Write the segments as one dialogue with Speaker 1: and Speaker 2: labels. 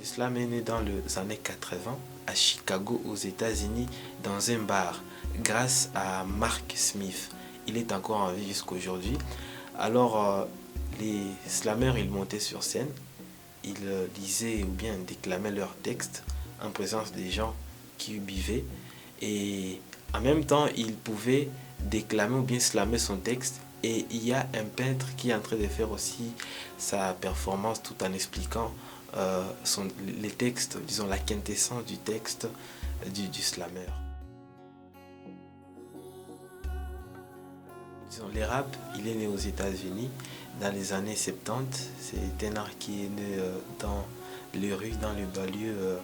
Speaker 1: L'islam est né dans les années 80 à Chicago aux États-Unis dans un bar grâce à Mark Smith. Il est encore en vie jusqu'aujourd'hui. Alors les slameurs ils montaient sur scène, ils lisaient ou bien déclamaient leurs textes en présence des gens qui buvaient et en même temps ils pouvaient déclamer ou bien slammer son texte. Et il y a un peintre qui est en train de faire aussi sa performance tout en expliquant les textes, disons la quintessence du texte du slammer. Disons, le rap, il est né aux États-Unis dans les années 70. C'est un art qui est né dans les rues, dans les banlieues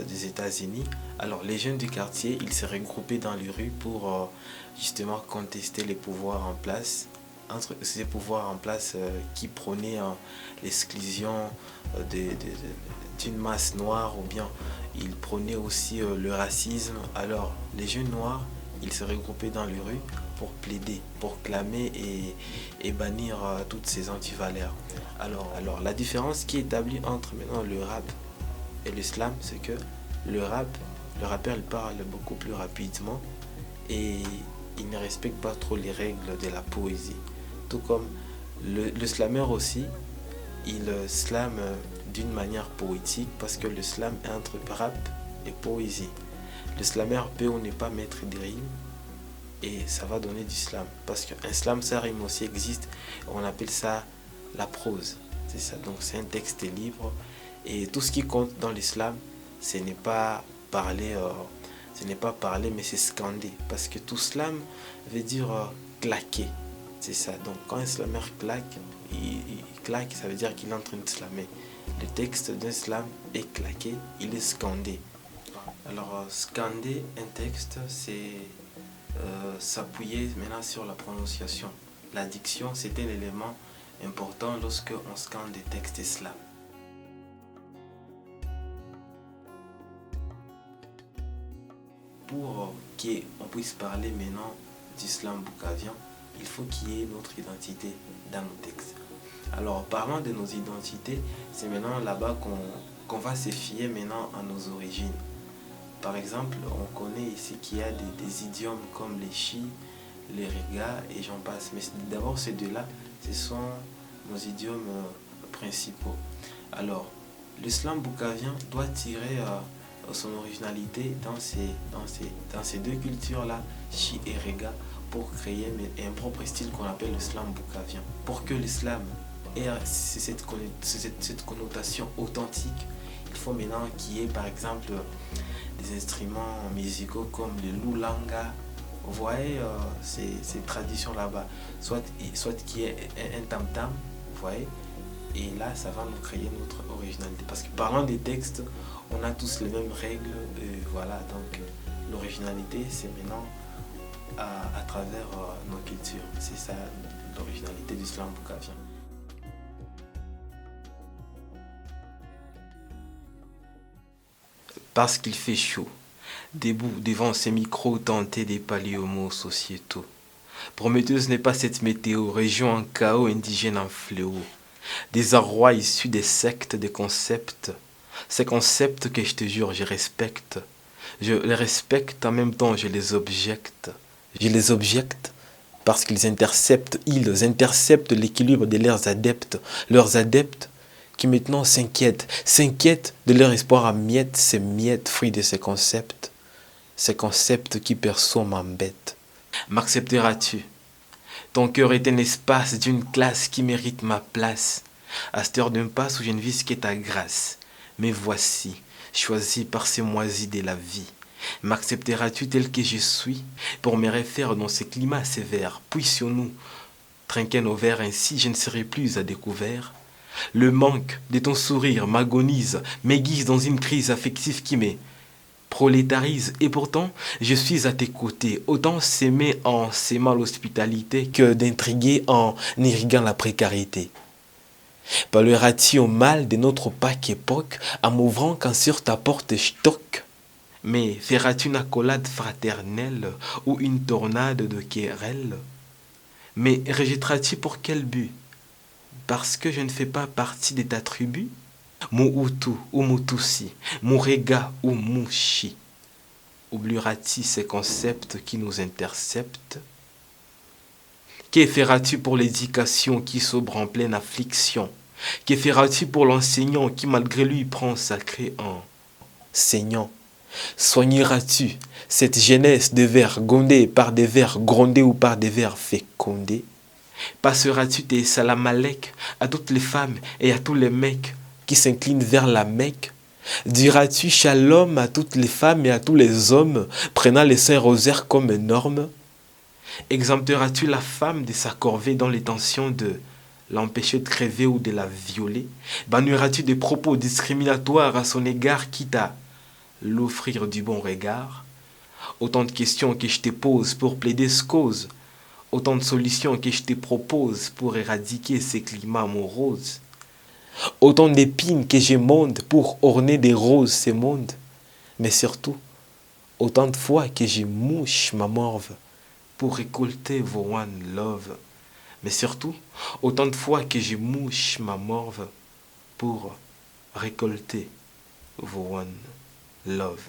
Speaker 1: des États-Unis. Alors les jeunes du quartier, ils se regroupaient dans les rues pour justement contester les pouvoirs en place, entre ces pouvoirs en place qui prônaient l'exclusion d'une masse noire ou bien ils prônaient aussi le racisme. Alors les jeunes noirs, ils se regroupaient dans les rues pour plaider, pour clamer et bannir toutes ces antivaleurs. Alors la différence qui est établie entre maintenant le rap et l'islam, c'est que le rappeur il parle beaucoup plus rapidement et il ne respecte pas trop les règles de la poésie. Tout comme le slammer aussi, il slame d'une manière poétique parce que le slam est entre rap et poésie. Le slammer peut ou ne pas mettre des rimes et ça va donner du slam. Parce qu'un slam, ça rime aussi existe, on appelle ça la prose. C'est ça, donc c'est un texte libre. Et tout ce qui compte dans l'islam, ce n'est pas parler, mais c'est scander. Parce que tout slam veut dire claquer. C'est ça. Donc quand un slammer claque, il claque, ça veut dire qu'il est en train de slammer. Le texte d'un slam est claqué, il est scandé. Alors scander un texte, c'est s'appuyer maintenant sur la prononciation. La diction, c'est un élément important lorsque on scande des textes islam. Pour qu'on puisse parler maintenant d'islam boukavien, il faut qu'il y ait notre identité dans nos textes. Alors, parlant de nos identités, c'est maintenant là-bas qu'on va se fier maintenant à nos origines. Par exemple, on connaît ici qu'il y a des idiomes comme les chi, les riga et j'en passe. Mais d'abord, ces deux-là, ce sont nos idiomes principaux. Alors, l'islam boukavien doit tirer son originalité dans ces deux cultures-là, chi et riga, pour créer un propre style qu'on appelle l'islam boukavien. Pour que l'islam ait cette connotation authentique, il faut maintenant qu'il y ait par exemple des instruments musicaux comme le lulanga. Vous voyez ces traditions là-bas, soit qu'il y ait un tam-tam, vous voyez, et là ça va nous créer notre originalité. Parce que parlant des textes, on a tous les mêmes règles, voilà, donc l'originalité c'est maintenant à travers nos cultures. C'est ça l'originalité du slam boukavien. Parce qu'il fait chaud, debout devant ces micros tentés des paléomos sociétaux. Prometteuse n'est pas cette météo, région en chaos, indigène en fléau. Des arrois issus des sectes, des concepts. Ces concepts que je te jure, je respecte. Je les respecte, en même temps je les objecte. Je les objecte parce ils interceptent l'équilibre de leurs adeptes qui maintenant s'inquiètent de leur espoir à miettes, ces miettes fruits de ces concepts qui perso m'embêtent. M'accepteras-tu? Ton cœur est un espace d'une classe qui mérite ma place. À cette heure d'un passe où je ne vise que ta grâce. Mais voici, choisi par ces moisis de la vie. M'accepteras-tu tel que je suis pour me refaire dans ces climats sévères? Puissions-nous trinquer nos verres ainsi, je ne serai plus à découvert. Le manque de ton sourire m'agonise, m'aiguise dans une crise affective qui me prolétarise. Et pourtant, je suis à tes côtés. Autant s'aimer en s'aimant l'hospitalité que d'intriguer en irriguant la précarité. Parleras-tu au mal de notre Pâques époque en m'ouvrant quand sur ta porte je toque? Mais feras-tu une accolade fraternelle ou une tornade de querelle? Mais rejetteras-tu pour quel but? Parce que je ne fais pas partie de ta tribu? Muhutu ou Mutusi, Murega ou Mushi. Oublieras-tu ces concepts qui nous interceptent? Que feras-tu pour l'éducation qui sobre en pleine affliction? Que feras-tu pour l'enseignant qui malgré lui prend sacré enseignant? Soigneras-tu cette jeunesse de vers gondés par des vers grondés ou par des vers fécondés? Passeras-tu tes salam alek à toutes les femmes et à tous les mecs qui s'inclinent vers la Mecque? Diras-tu shalom à toutes les femmes et à tous les hommes prenant les saints rosaires comme norme? Exempteras-tu la femme de sa corvée dans l'intention de l'empêcher de crever ou de la violer? Banniras-tu des propos discriminatoires à son égard quitte à l'offrir du bon regard? Autant de questions que je te pose pour plaider ce cause, autant de solutions que je te propose pour éradiquer ces climats moroses. Autant d'épines que j'émonde pour orner des roses ces mondes. Mais surtout, autant de fois que je mouche ma morve pour récolter vos one love. Mais surtout, autant de fois que je mouche ma morve pour récolter vos one love.